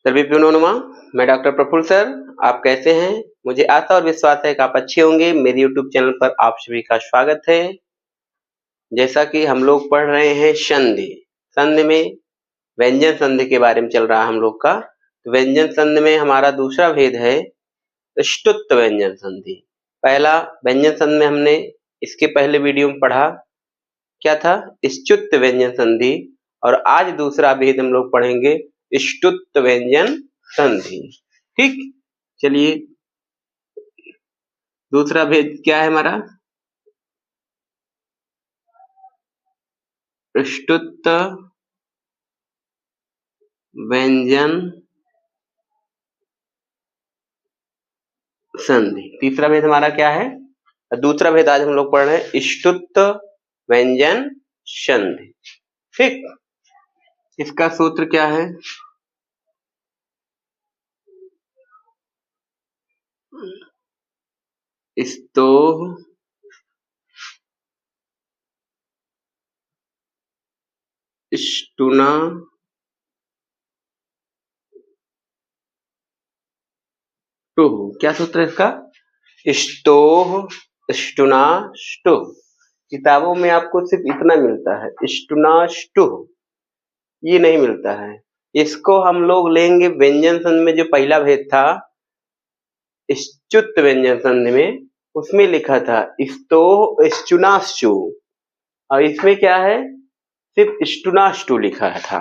सभी नमः। मैं डॉक्टर प्रफुल्ल सर। आप कैसे हैं? मुझे आशा और विश्वास है कि आप अच्छे होंगे। मेरे यूट्यूब चैनल पर आप सभी का स्वागत है। जैसा कि हम लोग पढ़ रहे हैं संधि। संधि में व्यंजन संधि के बारे में चल रहा है हम लोग का। तो व्यंजन संधि में हमारा दूसरा भेद है ष्टुत्व व्यंजन संधि। पहला व्यंजन संधि में हमने इसके पहले वीडियो में पढ़ा क्या था, ष्टुत्व व्यंजन संधि। और आज दूसरा भेद हम लोग पढ़ेंगे ष्टुत्व व्यंजन संधि। ठीक, चलिए दूसरा भेद क्या है हमारा, ष्टुत्व व्यंजन संधि। तीसरा भेद हमारा क्या है, दूसरा भेद आज हम लोग पढ़ रहे हैं ष्टुत्व व्यंजन संधि। ठीक, इसका सूत्र क्या है, स्तोह ष्टुना टुः। क्या सूत्र है इसका, स्तोह ष्टुना टुः। किताबों में आपको सिर्फ इतना मिलता है, ष्टुना टुः, ये नहीं मिलता है। इसको हम लोग लेंगे व्यंजन संधि में जो पहला भेद था ष्टुत्व व्यंजन संधि में, उसमें लिखा था स्तोह ष्टुनाष्टु, और इसमें क्या है सिर्फ ष्टुनाष्टु लिखा था।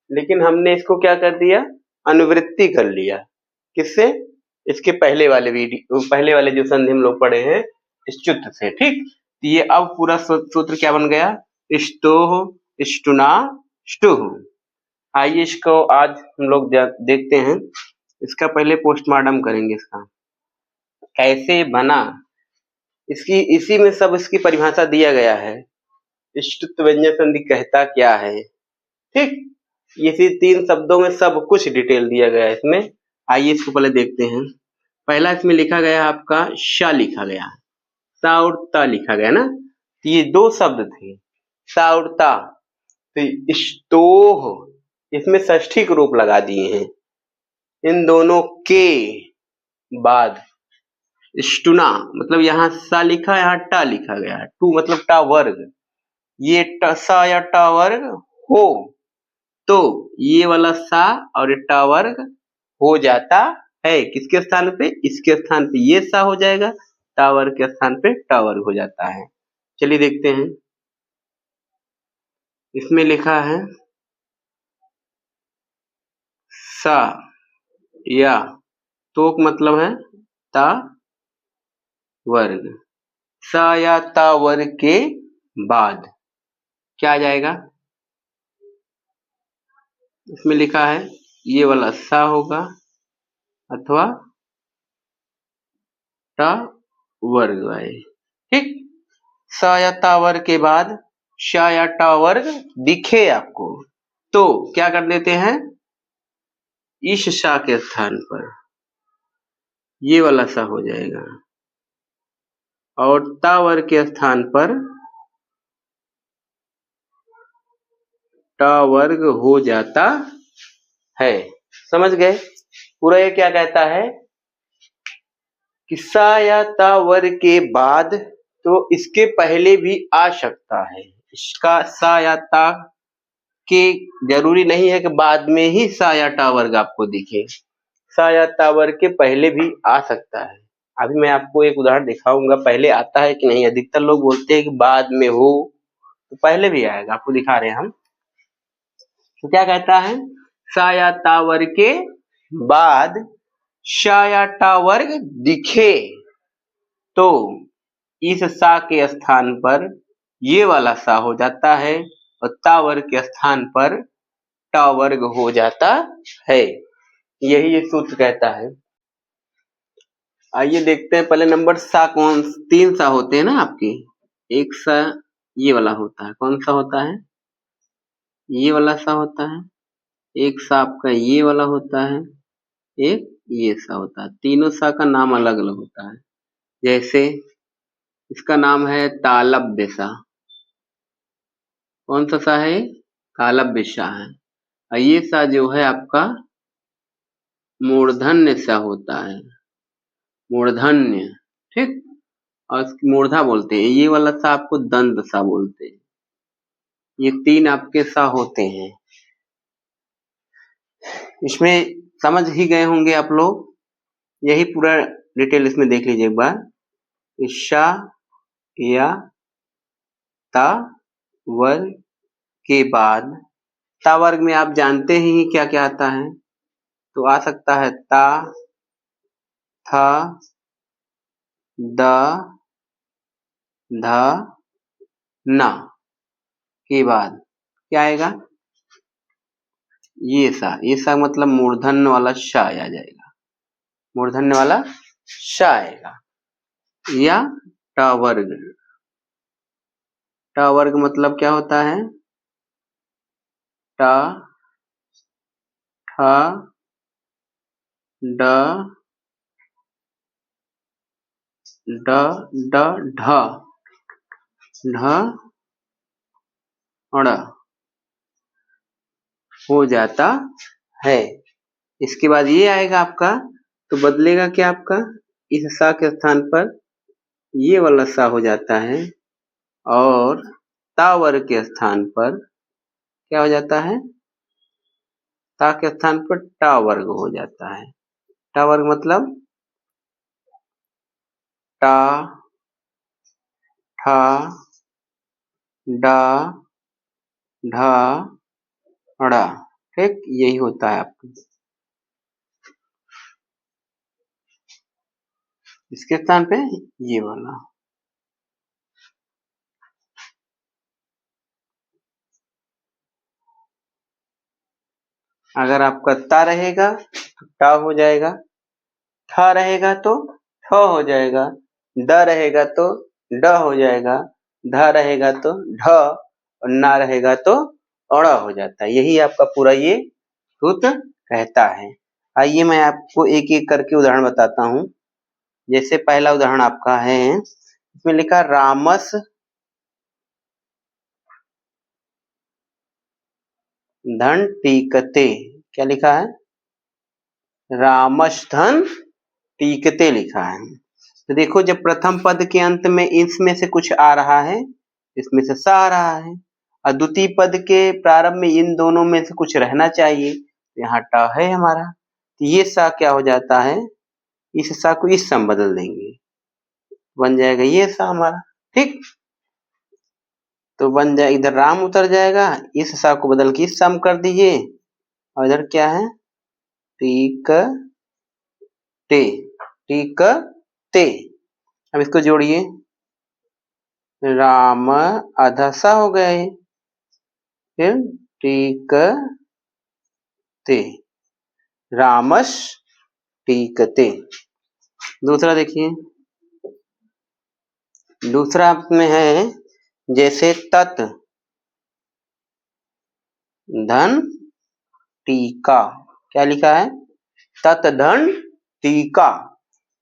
लेकिन हमने इसको क्या कर दिया, अनुवृत्ति कर लिया। किससे, इसके पहले वाले जो संधि हम लोग पढ़े हैं ष्टुत्व से। ठीक, तो ये अब पूरा सूत्र क्या बन गया, स्तोह ष्टुनाष्टुः। आइए इसको आज हम लोग देखते हैं। इसका पहले पोस्टमार्टम करेंगे, इसका कैसे बना, इसी में सब इसकी परिभाषा दिया गया है। ष्टुत्व व्यंजन संधि कहता क्या है, ठीक, इसी 3 शब्दों में सब कुछ डिटेल दिया गया है इसमें। आइए इसको पहले देखते हैं। पहला इसमें लिखा गया आपका श लिखा गया, सा और ता लिखा गया ना, तो ये 2 शब्द थे सा और ता। तो स्तोह इसमें षष्ठी के रूप लगा दिए हैं। इन दोनों के बाद ष्टुना मतलब यहाँ सा लिखा, यहाँ टा लिखा गया, टू मतलब टा वर्ग, ये सा या टा वर्ग हो तो ये वाला सा और टा वर्ग हो जाता है। किसके स्थान पे, इसके स्थान पे ये सा हो जाएगा, टा वर्ग के स्थान पे टा वर्ग हो जाता है। चलिए देखते हैं, इसमें लिखा है सा या तो मतलब है ता वर्ग, सा या ता वर्ग के बाद क्या आ जाएगा, इसमें लिखा है ये वाला सा होगा अथवा टा वर्ग आए। ठीक, सा या ता वर्ग के बाद शा या टा वर्ग दिखे आपको तो क्या कर देते हैं, इस शा के स्थान पर ये वाला सा हो जाएगा और ता वर्ग के स्थान पर टा वर्ग हो जाता है। समझ गए, पूरा ये क्या कहता है कि सा या ता वर्ग के बाद तो इसके पहले भी आ सकता है। इसका सा या ता के जरूरी नहीं है कि बाद में ही सा या टा वर्ग आपको दिखे, सा या ता वर्ग के पहले भी आ सकता है। अभी मैं आपको एक उदाहरण दिखाऊंगा, पहले आता है कि नहीं। अधिकतर लोग बोलते हैं कि बाद में हो, तो पहले भी आएगा, आपको दिखा रहे हैं हम। तो क्या कहता है, सा या ता वर्ग के बाद शा या टा वर्ग दिखे तो इस सा के स्थान पर ये वाला सा हो जाता है और ता वर्ग के स्थान पर टा वर्ग हो जाता है। यही ये सूत्र कहता है। आइए देखते हैं पहले नंबर सा, कौन 3 सा होते हैं ना आपके, एक सा ये वाला होता है, कौन सा होता है, ये वाला सा होता है, एक सा आपका ये वाला होता है, एक ये सा होता है। तीनों सा का नाम अलग अलग होता है। जैसे इसका नाम है तालव्य सा, कौन सा सा है, तालव्य सा है। और ये सा जो है आपका मूर्धन्य सा होता है, मूर्धन्य, ठीक। और मूर्धा बोलते हैं, ये वाला सा आपको दंत सा बोलते हैं। ये 3 आपके सा होते हैं। इसमें समझ ही गए होंगे आप लोग, यही पूरा डिटेल इसमें देख लीजिए एक बार। ईशा या ता वर्ग के बाद ता वर्ग में आप जानते ही क्या क्या आता है, तो आ सकता है ता, था, द, ध, न के बाद क्या आएगा, ये सा मतलब मूर्धन्य वाला श आ जाएगा, मूर्धन्य वाला श आएगा। या ट वर्ग, ट वर्ग मतलब क्या होता है, ट, ठ, ड, ड, ड, ढ, ढ, ड़ हो जाता है। इसके बाद ये आएगा आपका, तो बदलेगा क्या आपका, इस सा के स्थान पर ये वाला सा हो जाता है, और ता वर्ग के स्थान पर क्या हो जाता है, ता के स्थान पर टा वर्ग हो जाता है। टा वर्ग मतलब टा, ठा, डा, ढा, ड़ा, ठीक, यही होता है आपका। इसके स्थान पे ये वाला। अगर आपका ता रहेगा तो टा हो जाएगा, ठा रहेगा तो ठ हो जाएगा, ड रहेगा तो ड हो जाएगा, ध रहेगा तो ढ, और ना रहेगा तो अड़ हो जाता है। यही आपका पूरा ये सूत्र कहता है। आइए मैं आपको एक एक करके उदाहरण बताता हूँ। जैसे पहला उदाहरण आपका है, इसमें लिखा रामस धन टीकते, क्या लिखा है, रामस धन टीकते लिखा है। तो देखो, जब प्रथम पद के अंत में इसमें से कुछ आ रहा है, इसमें से सा आ रहा है, और द्वितीय पद के प्रारंभ में इन दोनों में से कुछ रहना चाहिए, तो यहाँ ट है हमारा, तो ये सा क्या हो जाता है, इस सा को इस सम बदल देंगे, बन जाएगा ये सा हमारा, ठीक। तो बन जाए, इधर राम उतर जाएगा, इस सा को बदल के इस सम कर दीजिए, और इधर क्या है, टीक टे, टीक ते। अब इसको जोड़िए, राम अधसा हो गए, फिर टीक ते, रामस टीकते। दूसरा देखिए, दूसरा में है जैसे तत् धन टीका, क्या लिखा है, तत् धन टीका।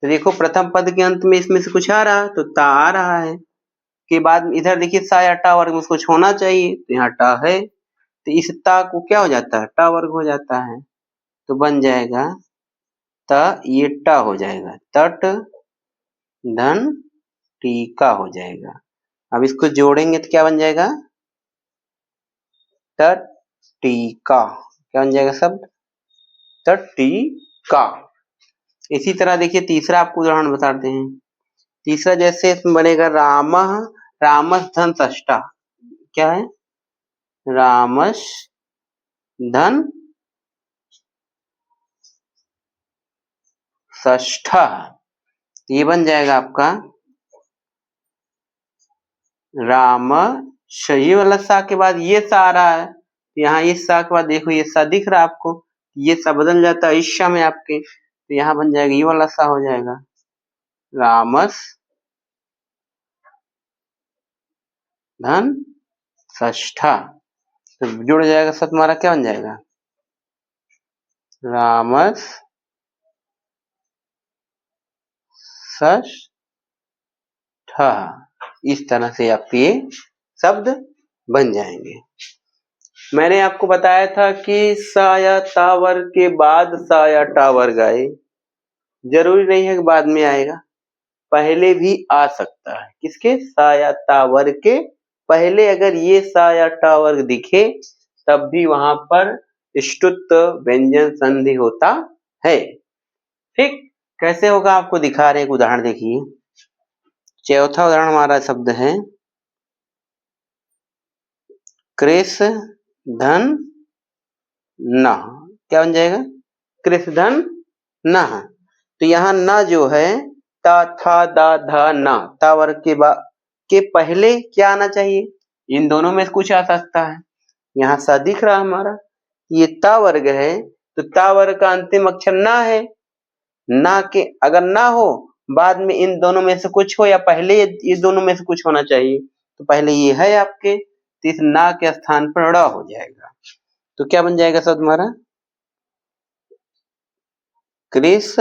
तो देखो, प्रथम पद के अंत में इसमें से कुछ आ रहा, तो ता आ रहा है, के बाद इधर देखिए सा या टा वर्ग में कुछ होना चाहिए, तो यहाँ टा है, तो इस ता को क्या हो जाता है, टा वर्ग हो जाता है, तो बन जाएगा त, ये टा हो जाएगा, तट धन टीका हो जाएगा। अब इसको जोड़ेंगे तो क्या बन जाएगा, तट टीका, क्या बन जाएगा शब्द, तट टीका। इसी तरह देखिए तीसरा आपको उदाहरण बताते हैं। तीसरा जैसे इसमें बनेगा रामः रामस धन षष्ठा, क्या है, रामस धन षष्ठा, ये बन जाएगा आपका राम, ये वाला सा के बाद ये सा आ रहा है, यहाँ इस सा के बाद देखो ये सा दिख रहा है आपको, ये सा बदल जाता है इस सा में आपके, तो यहाँ बन जाएगा ये वाला सा हो जाएगा, रामस धन षष्ठा। तो जुड़ जाएगा, सब तुम्हारा क्या बन जाएगा, रामस षष्ठा। इस तरह से आपके शब्द बन जाएंगे। मैंने आपको बताया था कि सा या ता वर्ग के बाद सा या टा वर्ग आए, जरूरी नहीं है कि बाद में आएगा, पहले भी आ सकता है। किसके? सा या ता वर्ग के पहले अगर ये सा या टा वर्ग दिखे तब भी वहां पर ष्टुत्व व्यंजन संधि होता है। ठीक, कैसे होगा आपको दिखा रहे, एक उदाहरण देखिए। चौथा उदाहरण हमारा शब्द है कृष धन न। क्या बन जाएगा? कृष धन न। तो यहाँ न जो है ता था दा धा न, ता वर्ग के पहले क्या आना चाहिए? इन दोनों में से कुछ आ सकता है। यहाँ सा दिख रहा हमारा, ये ता वर्ग है तो ता वर्ग का अंतिम अक्षर ना है। ना के अगर ना हो बाद में इन दोनों में से कुछ हो या पहले ये दोनों में से कुछ होना चाहिए, तो पहले ये है आपके, तो इस ना के स्थान पर ड़ हो जाएगा। तो क्या बन जाएगा शब्द हमारा? कृष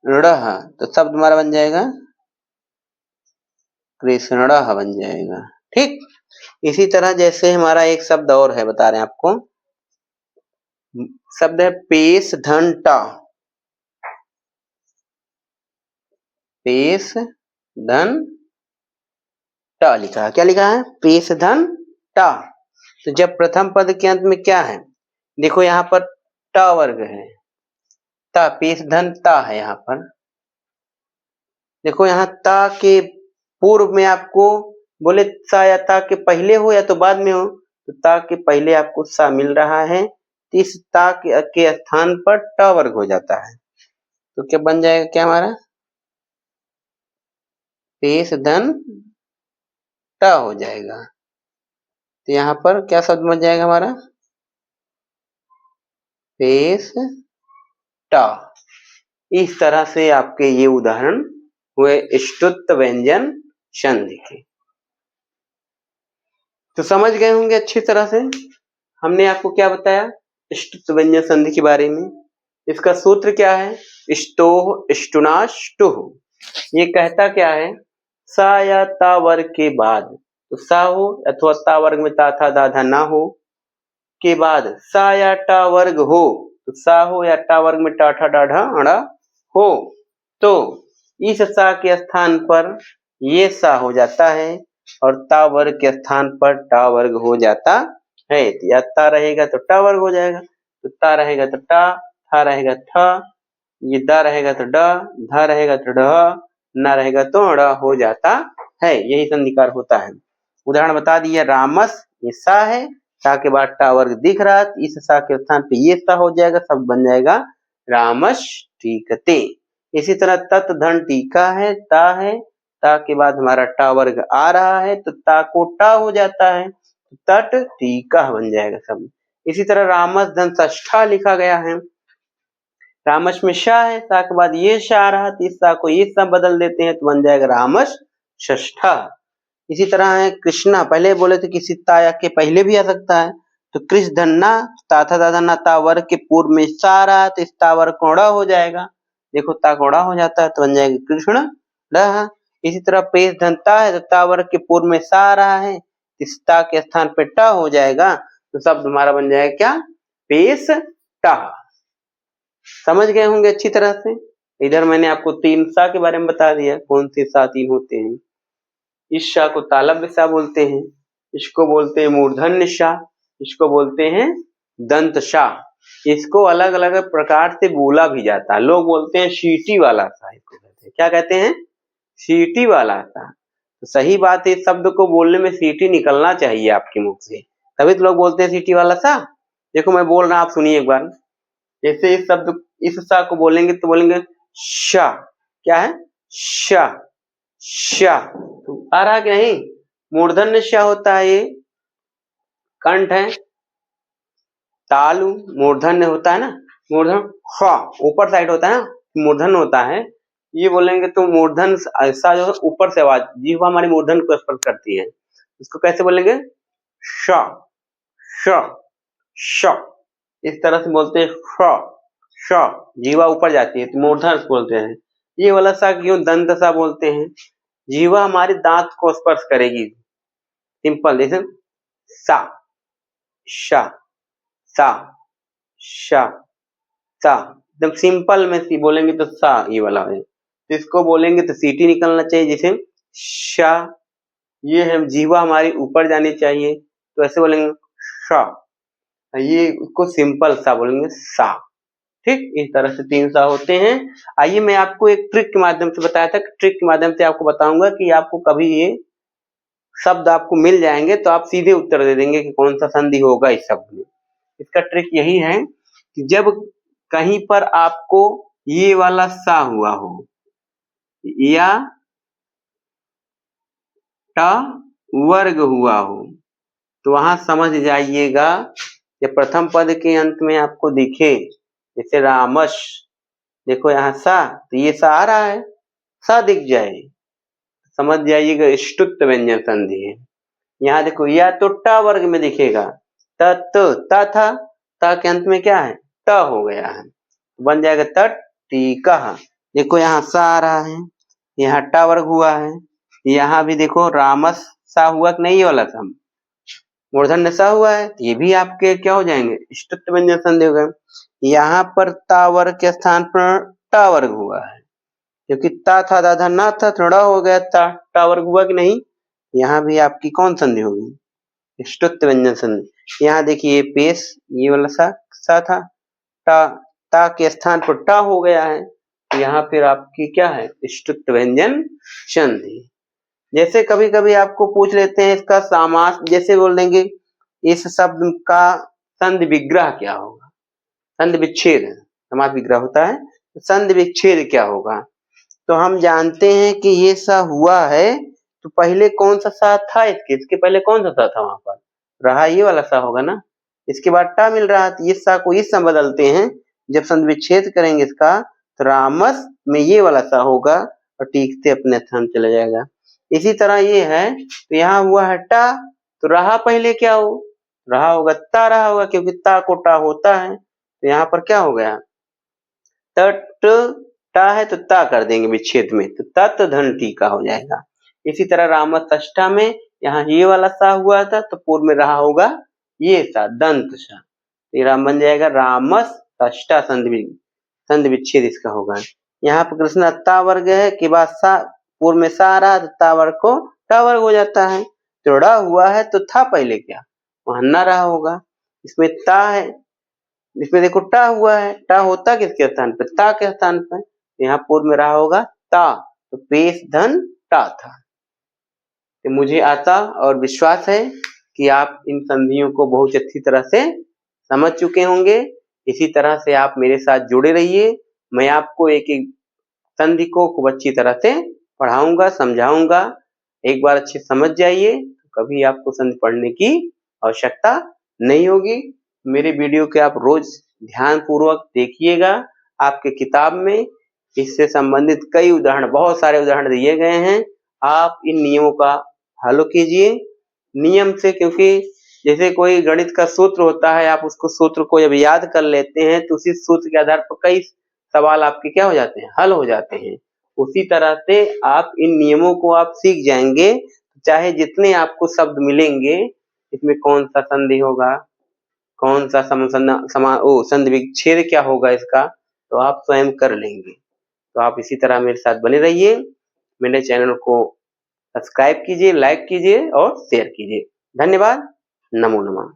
ऋणः। तो शब्द हमारा बन जाएगा कृष्णः बन जाएगा। ठीक, इसी तरह जैसे हमारा एक शब्द और है, बता रहे हैं आपको, शब्द है पेश धन टा। पेश धन टा लिखा है। क्या लिखा है? पेश धन टा। तो जब प्रथम पद के अंत में क्या है, देखो यहाँ पर टा वर्ग है, ता पेश धन ता है। यहाँ पर देखो, यहाँ ता के पूर्व में आपको बोले सा या ता के पहले हो या तो बाद में हो, तो ता के पहले आपको सा मिल रहा है, तो इस ता के स्थान पर टा वर्ग हो जाता है। तो क्या बन जाएगा? क्या हमारा? पेश धन टा हो जाएगा। तो यहाँ पर क्या शब्द बन जाएगा हमारा? पेश टा। इस तरह से आपके ये उदाहरण हुए ष्टुत्व व्यंजन संधि के। तो समझ गए होंगे अच्छी तरह से। हमने आपको क्या बताया ष्टुत्व व्यंजन संधि के बारे में। इसका सूत्र क्या है? ष्टोह ष्टुना ष्टुह। ये कहता क्या है? सा या ता वर्ग के बाद, तो सा हो अथवा ता वर्ग में ता था दा धा ना हो, के बाद सा या टा वर्ग हो, तो सा हो या टा वर्ग में टा ठा डा ढा अड़ा हो, तो इस सा के स्थान पर ये सा हो जाता है और ता वर्ग के स्थान पर टा वर्ग हो जाता है। या ता रहेगा तो टा वर्ग हो जाएगा, तो ता रहेगा तो टा, था रहेगा था, ये दा रहेगा तो ड, धा रहेगा तो ढ, ना रहेगा तो ड़ हो जाता है। यही संधिकार होता है। उदाहरण बता दिया, रामस, ये सा है, सा के बाद टा वर्ग दिख रहा है, इस सा के स्थान पे ये सा हो जाएगा, सब बन जाएगा रामस टीकते। इसी तरह तत् धन टीका है, ता के बाद हमारा टा वर्ग आ रहा है, तो ता को टा हो जाता है, तट टीका बन जाएगा सब। इसी तरह रामस धन षष्ठा लिखा गया है, रामस में शा है, सा के बाद ये शा आ रहा, तो इस सा को ये सा बदल देते हैं, तो बन जाएगा रामस षष्ठा। इसी तरह है कृष्णा, पहले बोले थे किसी ताया के पहले भी आ सकता है, तो कृष्ण धन्ना, ता था दादा ना, ता वर्ग के पूर्व में सा आ रहा, तो इस ता वर्ग कोड़ा हो जाएगा, देखो ता कोड़ा हो जाता है, तो बन जाएगा कृष्ण रहा। इसी तरह पेश धनता है, तो ता वर्ग के पूर्व में सा आ रहा है, इस ता के स्थान पे टा हो जाएगा, तो शब्द हमारा बन जाएगा क्या? पेश टा। समझ गए होंगे अच्छी तरह से। इधर मैंने आपको तीन सा के बारे में बता दिया, कौन से सा तीन होते हैं। इस शा को तालव्य सा बोलते हैं, इसको बोलते हैं मूर्धन्य शा, इसको बोलते हैं दंत शा। इसको अलग अलग प्रकार से बोला भी जाता है। लोग बोलते हैं सीटी वाला सा, इसको कहते हैं, क्या कहते हैं? सीटी वाला सा। तो सही बात है, इस शब्द को बोलने में सीटी निकलना चाहिए आपके मुख से, तभी तो लोग बोलते हैं सीटी वाला सा। देखो मैं बोल रहा हूं, आप सुनिए एक बार। जैसे इस शब्द इस सा को बोलेंगे तो बोलेंगे शा। क्या है? शा, शा। तो आ रहा कि नहीं? मूर्धन्य शा होता है, ये कंठ है, तालु मूर्धन्य होता है ना, मूर्धन ख ऊपर साइड होता है ना, मूर्धन होता है। ये बोलेंगे तो मूर्धन ऐसा जो है ऊपर से आवाज, जीभ हमारी मूर्धन को स्पर्श करती है, इसको कैसे बोलेंगे? श, श, श। इस तरह से बोलते हैं श, श, जीवा ऊपर जाती है तो मूर्धन बोलते हैं। ये वाला सा क्यों दंत सा बोलते हैं? जीवा हमारे दांत को स्पर्श करेगी, सिंपल। जैसे सा, शा, सा, शा, सा। एकदम सिंपल में सी बोलेंगे तो सा ये वाला है, तो इसको बोलेंगे तो सीटी निकलना चाहिए, जैसे शा। ये है जीवा हमारी ऊपर जानी चाहिए, तो ऐसे बोलेंगे शा। ये उसको सिंपल सा बोलेंगे सा। ठीक, इस तरह से 3 सा होते हैं। आइए मैं आपको एक ट्रिक के माध्यम से बताया था, ट्रिक के माध्यम से आपको बताऊंगा कि आपको कभी ये शब्द आपको मिल जाएंगे तो आप सीधे उत्तर दे देंगे कि कौन सा संधि होगा इस शब्द में। इसका ट्रिक यही है कि जब कहीं पर आपको ये वाला सा हुआ हो या ट वर्ग हुआ हो, तो वहां समझ जाइएगा कि प्रथम पद के अंत में आपको दिखे, जैसे रामश, देखो यहाँ सा, तो ये सा आ रहा है, सा दिख जाए, समझ जाइएगा ष्टुत्व व्यंजन संधि है। यहाँ देखो या तो ट वर्ग में दिखेगा, त था, त के अंत में क्या है, ट हो गया है, बन जाएगा तट टीका। देखो यहाँ सा आ रहा है, यहाँ ट वर्ग हुआ है, यहाँ भी देखो रामस सा हुआ कि नहीं, ये वाला सा मूर्धन्य सा हुआ है, तो ये भी आपके क्या हो जाएंगे, ष्टुत्व व्यंजन संधि हो गए। यहाँ पर ता वर्ग के स्थान पर ट वर्ग हुआ है, क्योंकि ता था दाधा ना था, थोड़ा हो गया, टा वर्ग हुआ कि नहीं, यहाँ भी आपकी कौन संधि होगी, ष्टुत्व व्यंजन संधि। यहाँ देखिए पेश, ये वाला सा था, टा ता के स्थान पर टा हो गया है, यहाँ फिर आपकी क्या है, ष्टुत्व व्यंजन संधि। जैसे कभी कभी आपको पूछ लेते हैं इसका समास, जैसे बोल देंगे इस शब्द का संधि विग्रह क्या होगा, संधि विच्छेद, समास विग्रह होता है, तो संधि विच्छेद क्या होगा। तो हम जानते हैं कि ये सा हुआ है, तो पहले कौन सा सा था, इसके पहले कौन सा सा था, वहां पर रहा ये वाला सा होगा ना, इसके बाद टा मिल रहा, तो ये सा को इस सा बदलते हैं, जब संधि विच्छेद करेंगे इसका, तो रामस में ये वाला सा होगा और टीक से अपने स्थान चला जाएगा। इसी तरह ये है, तो यहाँ हुआ है टा, तो रहा पहले क्या हो, रहा होगा ता, रहा होगा, क्योंकि ता को टा होता है, तो यहाँ पर क्या हो गया, तट टा है तो ता कर देंगे विच्छेद में, तो तत् धन टीका हो जाएगा। इसी तरह रामस षष्ठा में यहाँ ये वाला सा हुआ था, तो पूर्व में रहा होगा ये सा, दंत सा, ये राम बन जाएगा रामस षष्ठा संधि विच्छेद इसका होगा। यहाँ पर कृष्ण ता वर्ग है के बाद सा, पूर्व में सा आ रहा, तो ता वर्ग को टा वर्ग हो जाता है, तो ड़ा हुआ है तो था पहले क्या, वहां ना रहा होगा, इसमें ता है, इसमें देखो टा हुआ है, टा होता किसके स्थान पर, ता के स्थान पर, यहाँ पूर्व में रहा होगा ता, तो पेश धन टा था। तो मुझे आशा और विश्वास है कि आप इन संधियों को बहुत अच्छी तरह से समझ चुके होंगे। इसी तरह से आप मेरे साथ जुड़े रहिए, मैं आपको एक एक संधि को खूब अच्छी तरह से पढ़ाऊंगा, समझाऊंगा। एक बार अच्छे समझ जाइए, तो कभी आपको संधि पढ़ने की आवश्यकता नहीं होगी। मेरे वीडियो के आप रोज ध्यान पूर्वक देखिएगा, आपके किताब में इससे संबंधित कई उदाहरण, बहुत सारे उदाहरण दिए गए हैं, आप इन नियमों का हल कीजिए नियम से, क्योंकि जैसे कोई गणित का सूत्र होता है, आप उसको सूत्र को जब याद कर लेते हैं तो उसी सूत्र के आधार पर कई सवाल आपके क्या हो जाते हैं, हल हो जाते हैं। उसी तरह से आप इन नियमों को आप सीख जाएंगे, चाहे जितने आपको शब्द मिलेंगे, इसमें कौन सा संधि होगा, कौन सा संधि विच्छेद क्या होगा इसका, तो आप स्वयं कर लेंगे। तो आप इसी तरह मेरे साथ बने रहिए, मेरे चैनल को सब्सक्राइब कीजिए, लाइक कीजिए और शेयर कीजिए। धन्यवाद। नमो नमः।